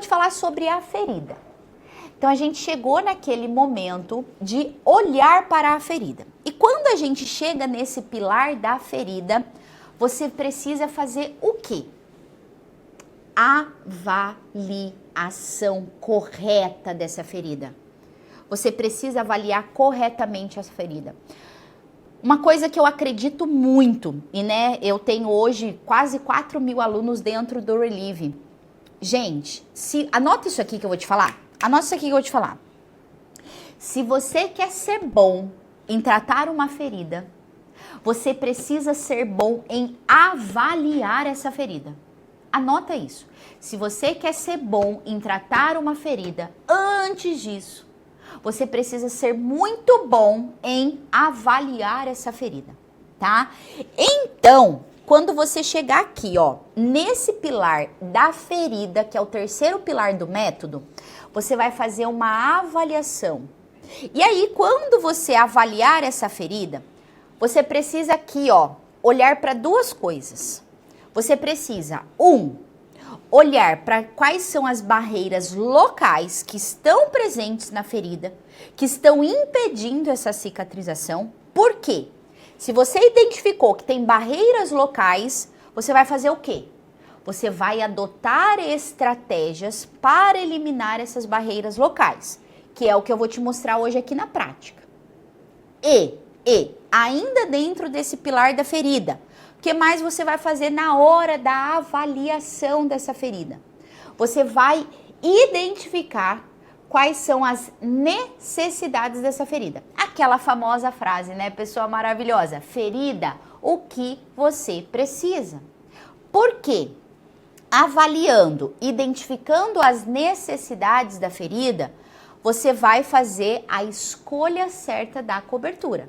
falar sobre a ferida. Então a gente chegou naquele momento de olhar para a ferida. E quando a gente chega nesse pilar da ferida, você precisa fazer o quê? Avaliação correta dessa ferida. Você precisa avaliar corretamente essa ferida. Uma coisa que eu acredito muito, e eu tenho hoje quase 4.000 alunos dentro do Relieve. Gente, anota isso aqui que eu vou te falar. Anota isso aqui que eu vou te falar. Se você quer ser bom em tratar uma ferida, você precisa ser bom em avaliar essa ferida. Anota isso. Se você quer ser bom em tratar uma ferida, antes disso, você precisa ser muito bom em avaliar essa ferida, tá? Então, quando você chegar aqui, nesse pilar da ferida, que é o terceiro pilar do método, você vai fazer uma avaliação. E aí, quando você avaliar essa ferida, você precisa aqui, olhar para duas coisas. Você precisa, olhar para quais são as barreiras locais que estão presentes na ferida, que estão impedindo essa cicatrização. Por quê? Se você identificou que tem barreiras locais, você vai fazer o quê? Você vai adotar estratégias para eliminar essas barreiras locais, que é o que eu vou te mostrar hoje aqui na prática. E ainda dentro desse pilar da ferida, o que mais você vai fazer na hora da avaliação dessa ferida? Você vai identificar quais são as necessidades dessa ferida. Aquela famosa frase, pessoa maravilhosa? Ferida, o que você precisa? Por quê? Avaliando, identificando as necessidades da ferida, você vai fazer a escolha certa da cobertura.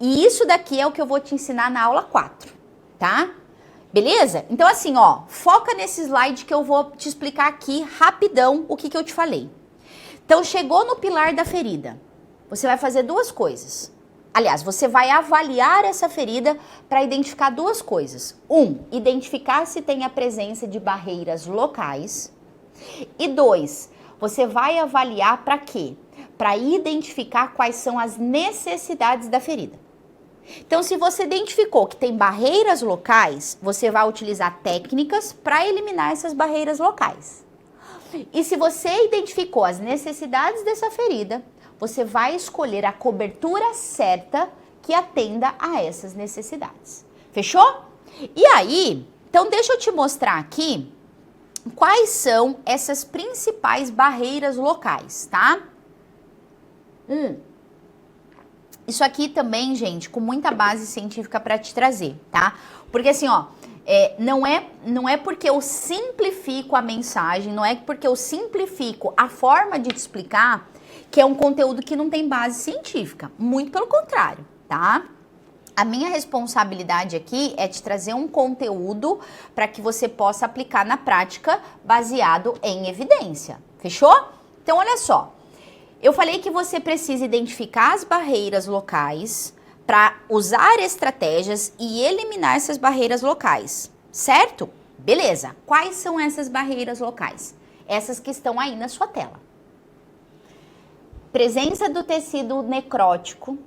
E isso daqui é o que eu vou te ensinar na aula 4, tá? Beleza? Então assim, foca nesse slide que eu vou te explicar aqui rapidão o que eu te falei. Então chegou no pilar da ferida, você vai fazer duas coisas. Aliás, você vai avaliar essa ferida para identificar duas coisas. Identificar se tem a presença de barreiras locais. E 2, você vai avaliar para quê? Para identificar quais são as necessidades da ferida. Então, se você identificou que tem barreiras locais, você vai utilizar técnicas para eliminar essas barreiras locais. E se você identificou as necessidades dessa ferida, você vai escolher a cobertura certa que atenda a essas necessidades. Fechou? E aí, então deixa eu te mostrar aqui quais são essas principais barreiras locais, tá? Isso aqui também, gente, com muita base científica para te trazer, tá? Porque assim, não é porque eu simplifico a mensagem, não é porque eu simplifico a forma de te explicar que é um conteúdo que não tem base científica. Muito pelo contrário, tá? A minha responsabilidade aqui é te trazer um conteúdo para que você possa aplicar na prática baseado em evidência. Fechou? Então, olha só. Eu falei que você precisa identificar as barreiras locais para usar estratégias e eliminar essas barreiras locais, certo? Beleza. Quais são essas barreiras locais? Essas que estão aí na sua tela. Presença do tecido necrótico,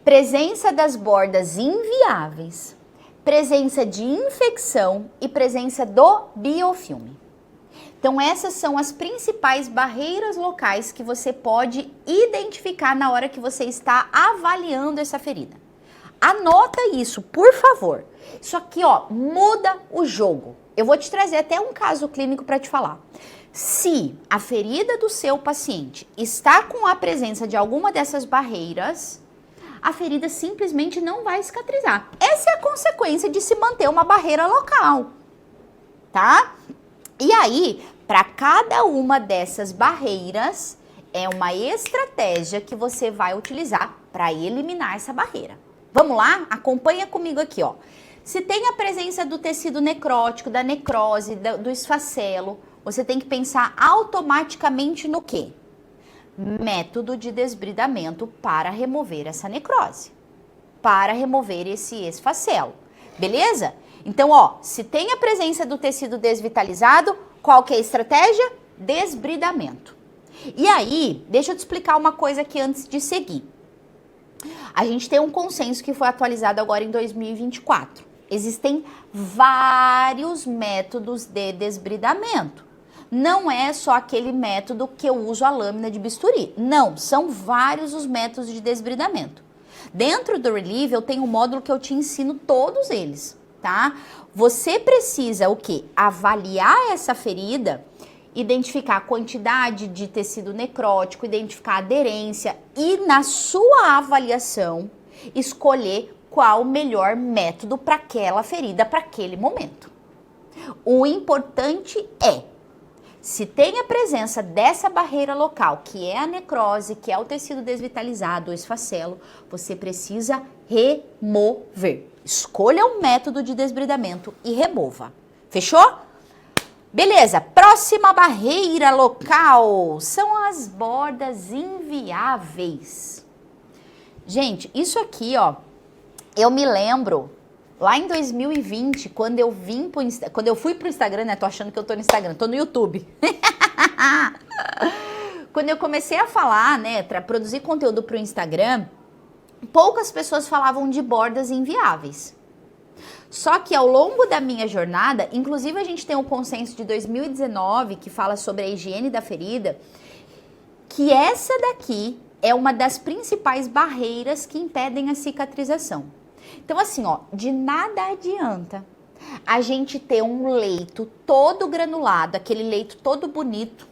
presença das bordas inviáveis, presença de infecção e presença do biofilme. Então, essas são as principais barreiras locais que você pode identificar na hora que você está avaliando essa ferida. Anota isso, por favor. Isso aqui, muda o jogo. Eu vou te trazer até um caso clínico para te falar. Se a ferida do seu paciente está com a presença de alguma dessas barreiras, a ferida simplesmente não vai cicatrizar. Essa é a consequência de se manter uma barreira local, tá? E aí, para cada uma dessas barreiras, é uma estratégia que você vai utilizar para eliminar essa barreira. Vamos lá? Acompanha comigo aqui, Se tem a presença do tecido necrótico, da necrose, do esfacelo, você tem que pensar automaticamente no quê? Método de desbridamento para remover essa necrose, para remover esse esfacelo, beleza? Então, se tem a presença do tecido desvitalizado, Qual que é a estratégia? Desbridamento. E aí, deixa eu te explicar uma coisa aqui antes de seguir. A gente tem um consenso que foi atualizado agora em 2024. Existem vários métodos de desbridamento. Não é só aquele método que eu uso a lâmina de bisturi. Não, são vários os métodos de desbridamento. Dentro do Relieve eu tenho um módulo que eu te ensino todos eles, tá? Você precisa o quê? Avaliar essa ferida, identificar a quantidade de tecido necrótico, identificar a aderência e, na sua avaliação, escolher qual o melhor método para aquela ferida, para aquele momento. O importante é, se tem a presença dessa barreira local, que é a necrose, que é o tecido desvitalizado, o esfacelo, você precisa remover. Escolha um método de desbridamento e remova. Fechou? Beleza, próxima barreira local são as bordas inviáveis. Gente, isso aqui, ó, eu me lembro lá em 2020, quando eu fui pro Instagram, né? Tô achando que eu tô no Instagram, tô no YouTube. Quando eu comecei a falar, né, para produzir conteúdo pro Instagram, poucas pessoas falavam de bordas inviáveis. Só que ao longo da minha jornada, inclusive a gente tem um consenso de 2019 que fala sobre a higiene da ferida, que essa daqui é uma das principais barreiras que impedem a cicatrização. Então assim, ó, de nada adianta a gente ter um leito todo granulado, aquele leito todo bonito,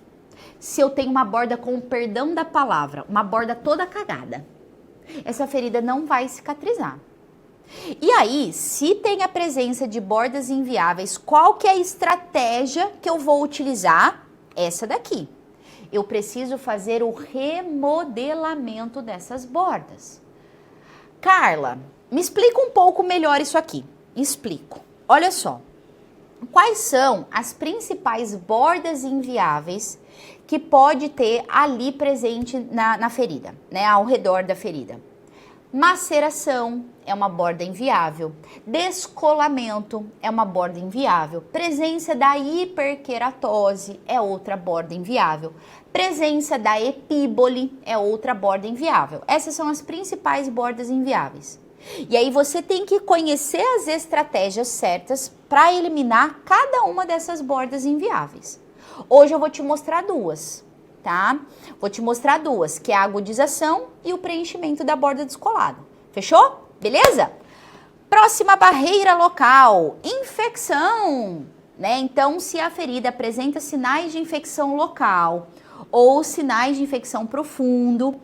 se eu tenho uma borda, com o perdão da palavra, uma borda toda cagada. Essa ferida não vai cicatrizar. E aí, se tem a presença de bordas inviáveis, qual que é a estratégia que eu vou utilizar? Essa daqui. Eu preciso fazer o remodelamento dessas bordas. Carla, me explica um pouco melhor isso aqui. Explico. Olha só. Quais são as principais bordas inviáveis que pode ter ali presente na ferida, né? Ao redor da ferida? Maceração é uma borda inviável, descolamento é uma borda inviável, presença da hiperqueratose é outra borda inviável, presença da epíbole é outra borda inviável. Essas são as principais bordas inviáveis. E aí você tem que conhecer as estratégias certas para eliminar cada uma dessas bordas inviáveis. Hoje eu vou te mostrar duas. Tá? Vou te mostrar duas, que é a agudização e o preenchimento da borda descolada. Fechou? Beleza? Próxima barreira local, infecção, né? Então, se a ferida apresenta sinais de infecção local ou sinais de infecção profunda,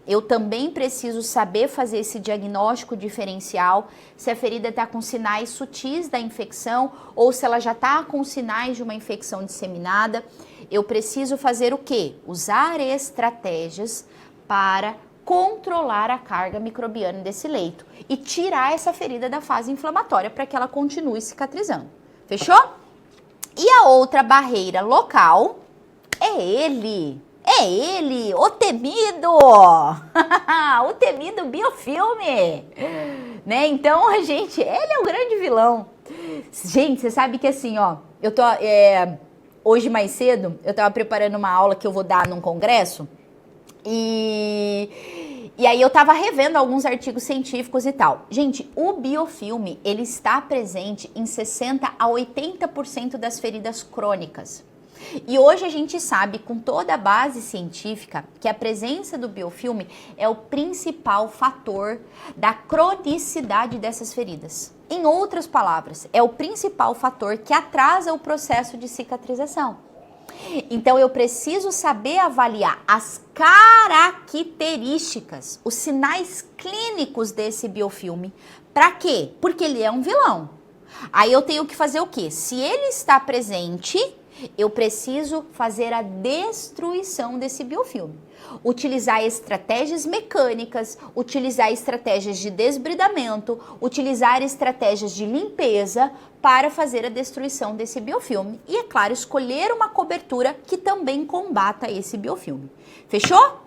eu também preciso saber fazer esse diagnóstico diferencial, se a ferida está com sinais sutis da infecção ou se ela já está com sinais de uma infecção disseminada. Eu preciso fazer o quê? Usar estratégias para controlar a carga microbiana desse leito e tirar essa ferida da fase inflamatória para que ela continue cicatrizando. Fechou? E a outra barreira local é ele, o temido, o temido biofilme, né? Então, ele é o grande vilão. Gente, você sabe que assim, ó, eu tô, hoje mais cedo, eu tava preparando uma aula que eu vou dar num congresso e aí eu tava revendo alguns artigos científicos e tal. Gente, o biofilme, ele está presente em 60 a 80% das feridas crônicas. E hoje a gente sabe, com toda a base científica, que a presença do biofilme é o principal fator da cronicidade dessas feridas. Em outras palavras, é o principal fator que atrasa o processo de cicatrização. Então eu preciso saber avaliar as características, os sinais clínicos desse biofilme. Para quê? Porque ele é um vilão. Aí eu tenho que fazer o quê? Se ele está presente, eu preciso fazer a destruição desse biofilme. Utilizar estratégias mecânicas, utilizar estratégias de desbridamento, utilizar estratégias de limpeza para fazer a destruição desse biofilme. E, é claro, escolher uma cobertura que também combata esse biofilme. Fechou?